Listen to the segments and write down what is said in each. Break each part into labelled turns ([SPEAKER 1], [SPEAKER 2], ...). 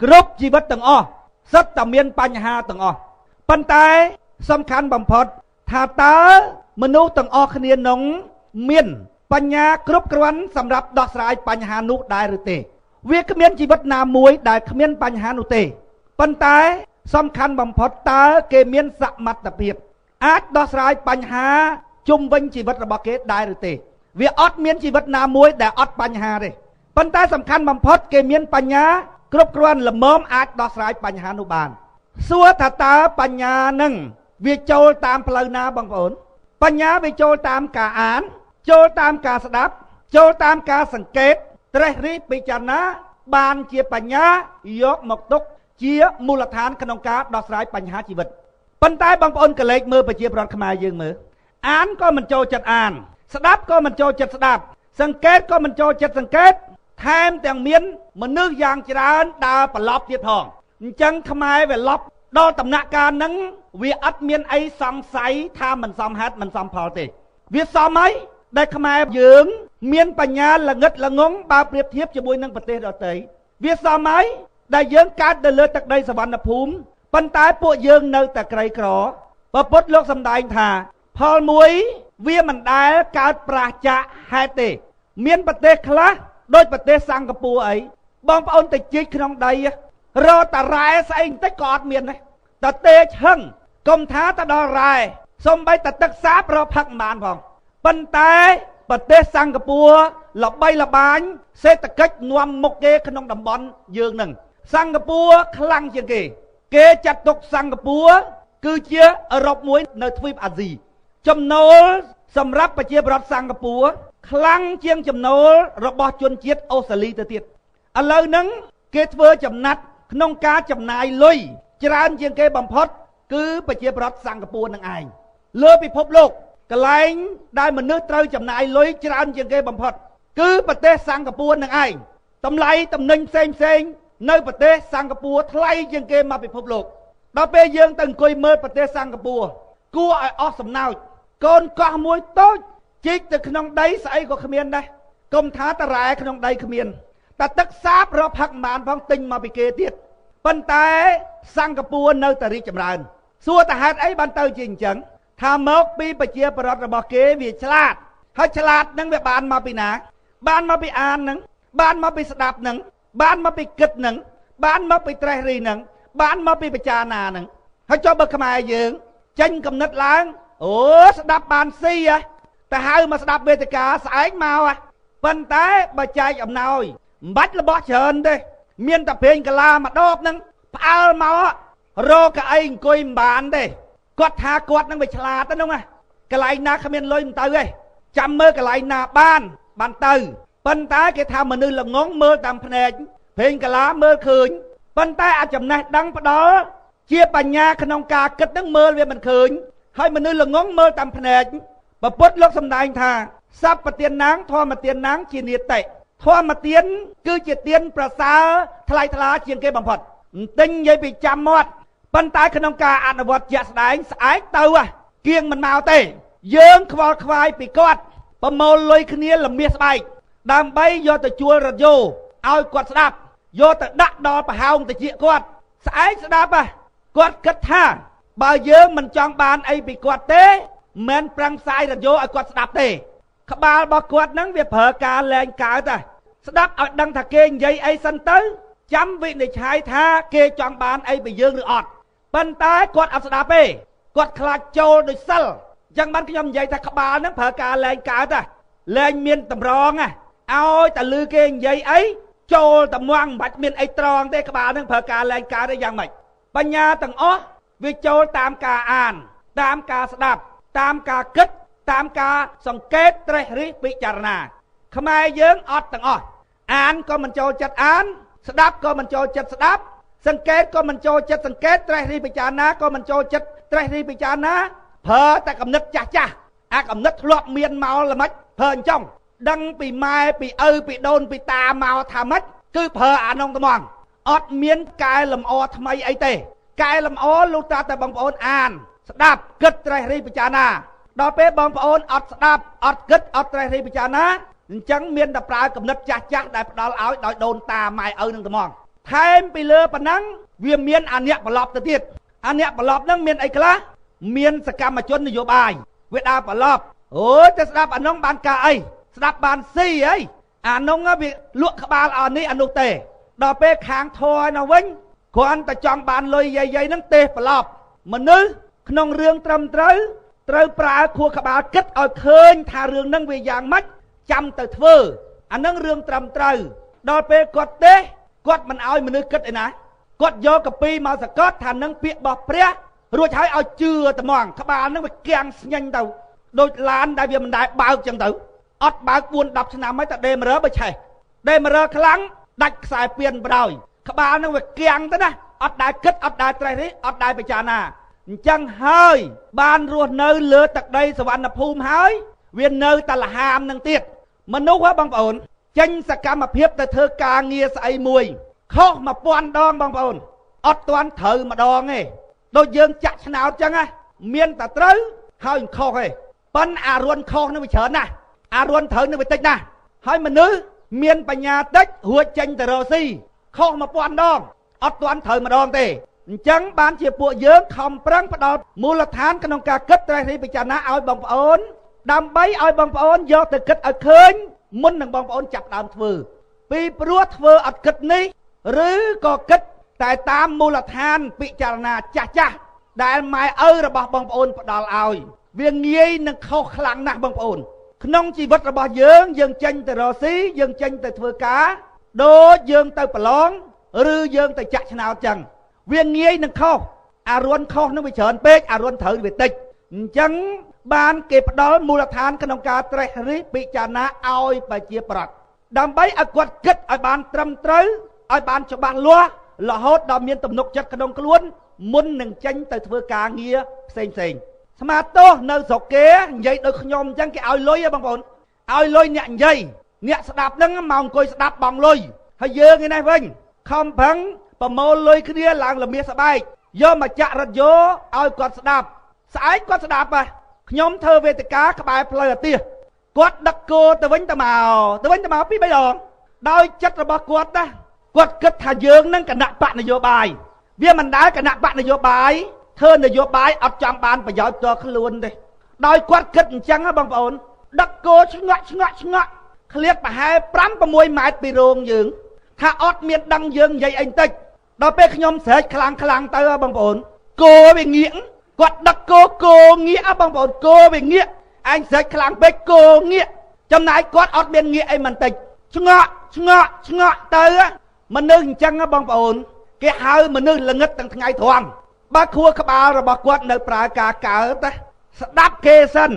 [SPEAKER 1] គ្រប់ជីវិតទាំងអស់សិតតែមានបញ្ហាទាំងអស់ប៉ុន្តែសំខាន់បំផុតថាតើមនុស្សទាំងអស់គ្នានោះមានបញ្ញាគ្រប់គ្រាន់សម្រាប់ដោះស្រាយបញ្ហានោះដែរឬទេវាគ្មានជីវិតណាមួយដែលគ្មានបញ្ហានោះទេប៉ុន្តែសំខាន់បំផុតតើគេមានសមត្ថភាពអាចដោះស្រាយបញ្ហាជុំវិញជីវិតរបស់គេដែរឬទេវាអត់មានជីវិតណាមួយដែលអត់បញ្ហាទេប៉ុន្តែសំខាន់បំផុតគេមានបញ្ញាគ្រប់គ្រាន់ល្មមអាចដោះស្រាយបញ្ហានោះបានសួរថាតើបញ្ញានឹងវាចូលតាមផ្លូវណាបងប្អូនបញ្ញាវាចូលតាមការអានចូលតាមការស្ដាប់ចូលតាមការសង្កេតត្រេះរិះពិចារណាបានជាបញ្ញាយកមកទុកជាមូលដ្ឋានក្នុងការដោះស្រាយបញ្ហាជីវិតប៉ុន្តែបងប្អូនកលេចមើលប្រជាប្រដ្ឋខ្មែរយើងមើលអានក៏មិនចូលចិត្តអានស្ដាប់ក៏មិនចូលចិត្តស្ដាប់សង្កេតក៏មិនចូលចិត្តសង្កេតថែមទាំងមានមនុស្សយ៉ាងច្រើនដើរប្រឡប់ទៀតផងអញ្ចឹងខ្មែរវាឡប់ដល់ដំណាក់កាលហ្នឹងវាអត់មានអីសង្ស័យថាមិនសមហេតុមិនសមផលទេវាសមហើយដែលខ្មែរយើងមានបញ្ញាល្ងិតល្ងងបើប្រៀបធៀបជាមួយនឹងប្រទេសដទៃវាសមហើយដែលយើងកើតទៅលើទឹកដីសវណ្ណភូមិប៉ុន្តែពួកយើងនៅតែក្រីក្រព្រះពុទ្ធលោកសម្ដែងថាផលមួយវាមិនដែលកើតប្រឆាចហេតុទេមានប្រទេសខ្លះដូចប្រទេសសិង្ហបុរីអីបងប្អូនទៅជីកក្នុងដីរកតារ៉ែស្អីបន្តិចក៏អត់មានដែរតទេឈឹងកុំថាទៅដល់រ៉ែសំបីតទឹកសាបរកផឹកមិនបានផងប៉ុន្តែប្រទេសសិង្ហបុរីល្បីល្បាញសេដ្ឋកិច្ចនាំមុខគេក្នុងតំបន់យើងនឹងសិង្ហបុរីខ្លាំងជាងគេចាត់ទុកសិង្ហបុរីគឺជាអឺរ៉ុបមួយនៅទ្វីបអាស៊ីចំណូលសម្រាប់ប្រជាពលរដ្ឋសិង្ហបុរីខ្លាំងជាងចំណូលរបស់ជនជាតិអូស្ត្រាលីទៅទៀតឥឡូវហ្នឹងគេធ្វើចំណាត់ក្នុងការចំណាយលុយច្រើនជាងគេបំផុតគឺប្រជាពលរដ្ឋសិង្ហបុរីនឹងឯងលើពិភពលោកកន្លែងដែលមនុស្សត្រូវចំណាយលុយច្រើនជាងគេបំផុតគឺប្រទេសសិង្ហបុរីនឹងឯងតម្លៃតំណែងផ្សេងនៅប្រទេសសិង្ហបុរីថ្លៃជាងគេមកពិភពលោកដល់ពេលយើងទៅអង្គុយមើលប្រទេសសិង្ហបុរីគួរឲ្យអស់សំណើចកូនកោះមួយតូចជីកទៅក្នុងដីស្អីក៏គ្មានដែរកុំថាតារ៉ែក្នុងដីគ្មានតែទឹកសាបរកផឹកមិនបានផងទិញមកពីគេទៀតប៉ុន្តែសិង្ហបុរីនៅតែរីកចម្រើនសួរតាហេតុអីបានទៅជាអញ្ចឹងថាមកពីប្រជាប្រដ្ឋរបស់គេវាឆ្លាតហើយឆ្លាតហ្នឹងវាបានមកពីណាបានមកពីអានហ្នឹងបានមកពីស្ដាប់ហ្នឹងបានមកពីគិតហ្នឹងបានមកពីត្រេះរិះហ្នឹងបានមកពីពិចារណាហ្នឹងហើយចុះបើខ្មែរយើងចេញកំណត់ឡើងអូស្ដាប់បានស៊ីតែហៅមកស្ដាប់វេទិកាស្អែកមកប៉ុន្តែបើចែកអំណោយមិនបាច់របស់ច្រើនទេមានតែពេញកាឡាមួយដបហ្នឹងផ្អើលមករកកៅអីអង្គុយមិនបានទេគាត់ថាគាត់នឹងវាឆ្លាតទៅហ្នឹងកន្លែងណាគ្មានលុយមិនទៅទេចាំមើលកន្លែងណាបានទៅប៉ុន្តែគេថាមនុស្សល្ងងមើលតាមភ្នែកពេញកាឡាមើលឃើញប៉ុន្តែអាចចំណេះដឹងផ្ដល់ជាបញ្ញាក្នុងការគិតហ្នឹងមើលវាមិនឃើញហើយមនុស្សល្ងងមើលតាមភ្នែកព្រះពុទ្ធលោកសម្ដែងថាសព្វទានណាងធម្មទានណាងជានិតិធម្មទានគឺជាទានប្រសើរថ្លៃថ្លាជាងគេបំផុតមិនទិញនិយាយពីចាំមាត់ប៉ុន្តែក្នុងការអនុវត្តជាក់ស្ដែងស្អែកទៅគៀងមិនមកទេយើងខ្វល់ខ្វាយពីគាត់ប្រមូលលុយគ្នាលមាសស្បែកដើម្បីយកទៅជួលរថយន្តឲ្យគាត់ស្ដាប់យកទៅដាក់ដល់ប្រហោងតិចគាត់ស្អែកស្ដាប់គាត់គិតថាបើយើងមិនចង់បានអីពីគាត់ទេមិនប្រឹងផ្សាយរថយន្តឲ្យគាត់ស្ដាប់ទេក្បាលរបស់គាត់ហ្នឹងវាប្រើការលែងកើតស្ដាប់ឲ្យដឹងថាគេនិយាយអីសិនទៅចាំវិនិច្ឆ័យថាគេចង់បានអីពីយើងឬអត់ប៉ុន្តែគាត់អត់ស្ដាប់ទេគាត់ខ្លាចចូលដោយសិលអញ្ចឹងបានខ្ញុំនិយាយថាក្បាលហ្នឹងប្រើការលែងកើតលែងមានតម្រងឲ្យតែលឺគេនិយាយអីចូលតែមាំងមិនបាច់មានអីត្រង់ទេក្បាលហ្នឹងប្រើការលែងកើតទេយ៉ាងម៉េចបញ្ញាទាំងអស់វាចូលតាមការអានតាមការស្ដាប់តាមការគិតតាមការសង្កេតត្រេះរិះពិចារណាខ្មែរយើងអត់ទាំងអស់អានក៏មិនចូលចិត្តអានស្ដាប់ក៏មិនចូលចិត្តស្ដាប់សង្កេតក៏មិនចូលចិត្តសង្កេតត្រេះរិះពិចារណាក៏មិនចូលចិត្តត្រេះរិះពិចារណាប្រើតែកំណត់ចាស់អាកំណត់ធ្លាប់មានមកល្មិចប្រើអញ្ចឹងដឹងពីម៉ែពីឪពីដូនពីតាមកថាម៉េចគឺប្រើអានងត្មងអត់មានកែលម្អថ្មីអីទេកែលម្អលុះត្រាតែបងប្អូនអានស្ដាប់គិតត្រេះរិះពិចារណាដល់ពេលបងប្អូនអត់ស្ដាប់អត់គិតអត់ត្រេះរិះពិចារណាអញ្ចឹងមានតែប្រើកំណត់ចាស់ដែលផ្ដាល់ឲ្យដោយដូនតាម៉ែឪនឹងត្មង ថែមពីលើប៉ុណ្ណឹងវាមានអនិយប្រឡប់ទៅទៀតអនិយប្រឡប់ហ្នឹងមានអីខ្លះមានសកម្មជននយោបាយវាដើរប្រឡប់អូយទៅស្ដាប់អានោះបានការអីស្ដាប់បានស៊ីអីអានោះវាលក់ក្បាលអនេះអានោះទេដល់ពេលខាងធរនោះវិញគ្រាន់តែចង់បានលុយយាយហ្នឹងទេប្រឡប់មនុស្សក្នុងរឿងត្រឹមត្រូវប្រើខួរក្បាលគិតឲ្យឃើញថារឿងហ្នឹងវាយ៉ាងម៉េចចាំទៅធ្វើអាហ្នឹងរឿងត្រឹមត្រូវដល់ពេលគាត់ទេគាត់មិនឲ្យមនុស្សគិតឯណាគាត់យកកាពីមកសកត់ថានឹងពាក្យរបស់ព្រះរួចហើយឲ្យជឿត្មងក្បាលហ្នឹងវាគាំងស្ញែងទៅដូចឡានដែលវាមិនដែលបើកចឹងទៅអត់បើក4-10ឆ្នាំហើយតែដេមរបើឆេះដេមរខ្លាំងដាច់ខ្សែពៀនបដ ாய் ក្បាលហ្នឹងវាគាំងទៅណាអត់ដែលគិតអត់ដែលត្រេះរិះអត់ដែលពិចារណាអញ្ចឹងហើយបានរស់នៅលើទឹកដីសវណ្ណភូមិហើយវានៅតែលហាមនឹងទៀតមនុស្សហ៎បងប្អូនចេញសកម្មភាពទៅធ្វើការងារស្អីមួយខុស1000ដងបងប្អូនអត់ទាន់ត្រូវម្ដងទេដូចយើងចាក់ឆ្នោតចឹងណាមានតែត្រូវហើយខុសទេប៉ុន្តែអារុនខុសនឹងវាច្រើនណាស់អារុនត្រូវនឹងវាតិចណាស់ហើយមនុស្សមានបញ្ញាតិចរួចចេញទៅរកស៊ីខុស1000ដងអត់ទាន់ត្រូវម្ដងទេអញ្ចឹងបានជាពួកយើងខំប្រឹងផ្ដោតមូលដ្ឋានក្នុងការគិតត្រេះរិះពិចារណាឲ្យបងប្អូនដើម្បីឲ្យបងប្អូនយកទៅគិតឲ្យឃើញមុននឹងបងប្អូនចាប់ដើមធ្វើពីព្រោះធ្វើអត់គិតនេះឬក៏គិតតែតាមមូលដ្ឋានពិចារណាចាស់ដែលម៉ែឪរបស់បងប្អូនផ្ដល់ឲ្យវាងាយនឹងខុសខ្លាំងណាស់បងប្អូនក្នុងជីវិតរបស់យើងចេញទៅរកស៊ីយើងចេញទៅធ្វើការដូចយើងទៅប្រឡងឬយើងទៅចាក់ឆ្នោតចឹងវាងាយនឹងខុសអារុនខុសនឹងវាច្រើនពេកអារុនត្រូវវាតិចអញ្ចឹងបានគេផ្ដល់មូលដ្ឋានក្នុងការត្រេះរិះពិចារណាឲ្យប្រជាប្រដ្ឋដើម្បីឲ្យគាត់គិតឲ្យបានត្រឹមត្រូវឲ្យបានច្បាស់លាស់រហូតដល់មានទំនុកចិត្តក្នុងខ្លួនមុននឹងចេញទៅធ្វើការងារផ្សេងស្មាតទោសនៅស្រុកគេនិយាយដូចខ្ញុំអញ្ចឹងគេឲ្យលុយហ៎បងប្អូនឲ្យលុយអ្នកនិយាយអ្នកស្ដាប់ហ្នឹងមកអង្គុយស្ដាប់បងលុយហើយយើងឯនេះវិញខំប្រឹងប្រមូលលុយគ្នាឡើងលមាសស្បែកយកមកចាក់រថយោឲ្យគាត់ស្ដាប់ស្អែកគាត់ស្ដាប់ខ្ញុំធ្វើវេទិកាក្បែរផ្លូវអាទិសគាត់ដឹកគោទៅវិញទៅមក2-3ដងដោយចិត្តរបស់គាត់ណាគាត់គិតថាយើងនឹងគណៈបកនយោបាយវាមិនដែលគណៈបកនយោបាយធ្វើនយោបាយអត់ចង់បានប្រយោជន៍ផ្ទាល់ខ្លួនទេដោយគាត់គិតអញ្ចឹងបងប្អូនដឹកគោឆ្ងក់ឃ្លាតប្រហែល 5-6 ម៉ែត្រពីរោងយើងថាអត់មានដឹងយើងនិយាយអីបន្តិចដល់ពេលខ្ញុំស្រែកខ្លាំងទៅបងប្អូនគោវាងាកគាត់ដឹកគោងាកបងប្អូនគោវាងាកអញស្រែកខ្លាំងពេកគោងាកចំណែកគាត់អត់មានងាកអីមិនតិចឆ្ងក់ទៅមនុស្សអញ្ចឹងបងប្អូនគេហៅមនុស្សល្ងឹតទាំងថ្ងៃត្រង់បើខួរក្បាលរបស់គាត់នៅប្រើការកើតស្ដាប់គេសិន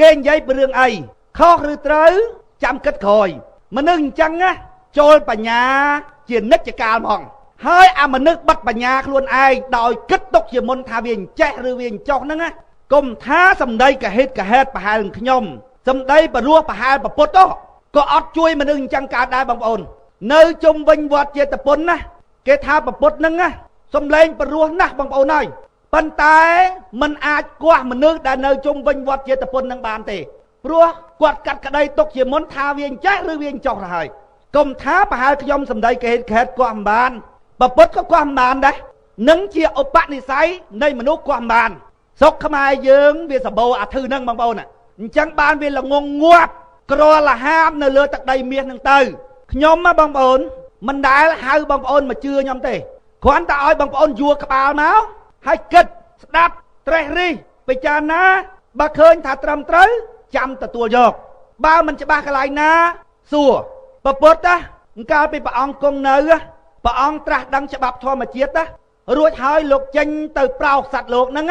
[SPEAKER 1] គេនិយាយពីរឿងអីខុសឬត្រូវចាំគិតក្រោយមនុស្សអញ្ចឹងចូលបញ្ញាជានិច្ចកាលហ្មងហើយអាមនុស្សបិទបញ្ញាខ្លួនឯងដោយគិតទុកជាមុនថាវាអញ្ចេះឬវាអញ្ចោះហ្នឹងកុំថាសម្ដីកហេតុប្រហែលនឹងខ្ញុំសម្ដីបរោះប្រហែលប្រពុតក៏អត់ជួយមនុស្សអញ្ចឹងកើតដែរបងប្អូននៅជុំវិញវត្តចេតពុនណាគេថាប្រពុតហ្នឹងសំឡេងបរោះណាស់បងប្អូនហើយប៉ុន្តែมันអាចគាស់មនុស្សដែលនៅជុំវិញវត្តចេតពុននឹងបានទេព្រោះគាត់កាត់ក្តីទុកជាមុនថាវាអញ្ចេះឬវាអញ្ចោះទៅហើយកុំថាប្រហែលខ្ញុំសម្ដីកហេតុគាស់មិនបានប្រពុតក៏គាស់មិនបានដែរនឹងជាឧបនិស្ស័យនៃមនុស្សគាស់មិនបានស្រុកខ្មែរយើងវាសម្បូរអាធឺហ្នឹងបងប្អូនអញ្ចឹងបានវាល្ងងងាប់ក្រលហាមនៅលើទឹកដីមាសហ្នឹងទៅខ្ញុំបងប្អូនមិនដែលហៅបងប្អូនមកជឿខ្ញុំទេគ្រាន់តែឲ្យបងប្អូនយួរក្បាលមកហើយគិតស្ដាប់ត្រេះរិះពិចារណាបើឃើញថាត្រឹមត្រូវចាំទទួលយកបើមិនច្បាស់កន្លែងណាសួរប្រពុតកាលពីព្រះអង្គគង់នៅព្រះអង្គត្រាស់ដឹងច្បាប់ធម្មជាតិរួចហើយលោកចេញទៅប្រោសសត្វលោកហ្នឹង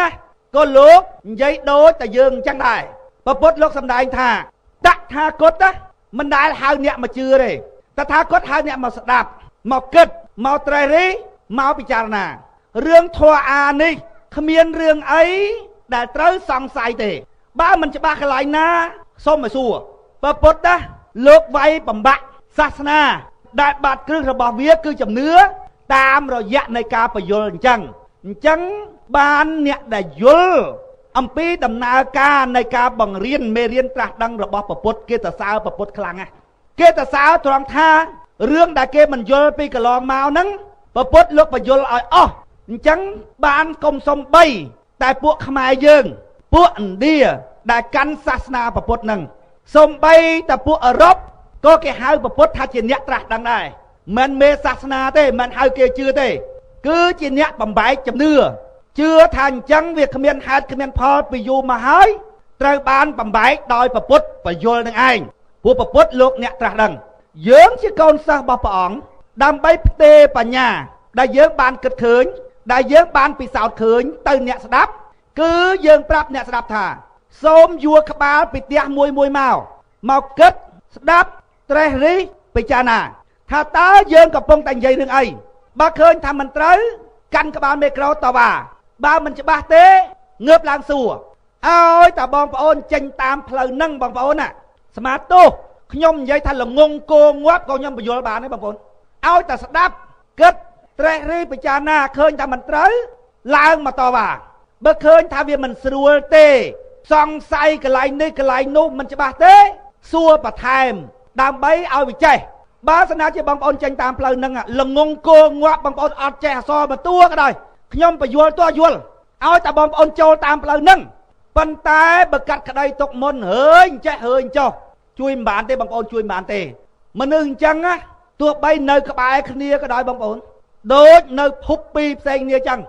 [SPEAKER 1] ក៏លោកនិយាយដូចតែយើងអញ្ចឹងដែរប្រពុតលោកសម្ដែងថាតថាគតមិនដែលហៅអ្នកមកជឿទេតថាគតហៅអ្នកមកស្ដាប់មកគិតមកត្រេះរិះមកពិចារណារឿងធម៌អានេះគ្មានរឿងអីដែលត្រូវសង្ស័យទេបើមិនច្បាស់កន្លែងណាសូមមកសួរប្រពុតលោកវាយបំបាក់សាសនាដែលបាត់គ្រឹះរបស់វាគឺជំនឿតាមរយៈនៃការបញ្យល់អញ្ចឹងបានអ្នកដែលយល់អំពីដំណើរការនៃការបង្រៀនមេរៀនត្រាស់ដឹងរបស់ព្រះពុទ្ធគេទៅសើព្រះពុទ្ធខ្លាំងណាស់គេទៅសើត្រង់ថារឿងដែលគេមិនយល់ពីកន្លងមកហ្នឹង ព្រះពុទ្ធលោកបញ្យល់ឲ្យអស់អញ្ចឹងបានកុំសំបីតែពួកខ្មែរយើងពួកឥណ្ឌាដែលកាន់សាសនាព្រះពុទ្ធនឹងសំបីតែពួកអឺរ៉ុបក៏គេហៅព្រះពុទ្ធថាជាអ្នកត្រាស់ដឹងដែរមិនមេសាសនាទេមិនហៅគេជឿទេគឺជាអ្នកបំបែកជំនឿជឿថាអញ្ចឹងវាគ្មានហេតុគ្មានផលពីយូរមកហើយត្រូវបានបំបែកដោយព្រះពុទ្ធបញ្យល់នឹងឯងពួកព្រះពុទ្ធលោកអ្នកត្រាស់ដឹងយើងជាកូនសិស្សរបស់ព្រះអង្គដើម្បីផ្ទេរបញ្ញាដែលយើងបានគិតឃើញដែលយើងបានពិសោធន៍ឃើញទៅអ្នកស្ដាប់គឺយើងប្រាប់អ្នកស្ដាប់ថាសូមយួរក្បាលពីផ្ទះមួយមកគិតស្ដាប់ត្រេះរិះពិចារណាថាតើយើងកំពុងតែនិយាយរឿងអីបើឃើញថាមិនត្រូវកាន់ក្បាលមីក្រូតវ៉ាបើមិនច្បាស់ទេងើបឡើងសួរឲ្យតើបងប្អូនចេញតាមផ្លូវហ្នឹងបងប្អូនណាស្មាតទោសខ្ញុំនិយាយថាល្ងងគោងាប់ក៏ខ្ញុំបញ្យល់បានដែរបងប្អូនឲ្យតែស្ដាប់គិតត្រេះរិះពិចារណាឃើញថាមិនត្រូវឡើងមកតវ៉ាបើឃើញថាវាមិនស្រួលទេសង្ស័យកន្លែងនេះកន្លែងនោះមិនច្បាស់ទេសួរបន្ថែមដើម្បីឲ្យវាចេះបើសិនជាបងប្អូនចេញតាមផ្លូវហ្នឹងល្ងងគោងាប់បងប្អូនអត់ចេះអសរបន្ទួក៏ដោយខ្ញុំបញ្យល់ទោះយល់ឲ្យតែបងប្អូនចូលតាមផ្លូវហ្នឹងប៉ុន្តែបើកាត់ក្តីទុកមុនហើញចេះហើញចុះជួយមិនបានទេបងប្អូនជួយមិនបានទេមនុស្សអញ្ចឹងណាទោះបីនៅក្បែរគ្នាក៏ដោយបងប្អូនដូចនៅភពពីរផ្សេងគ្នាអញ្ចឹង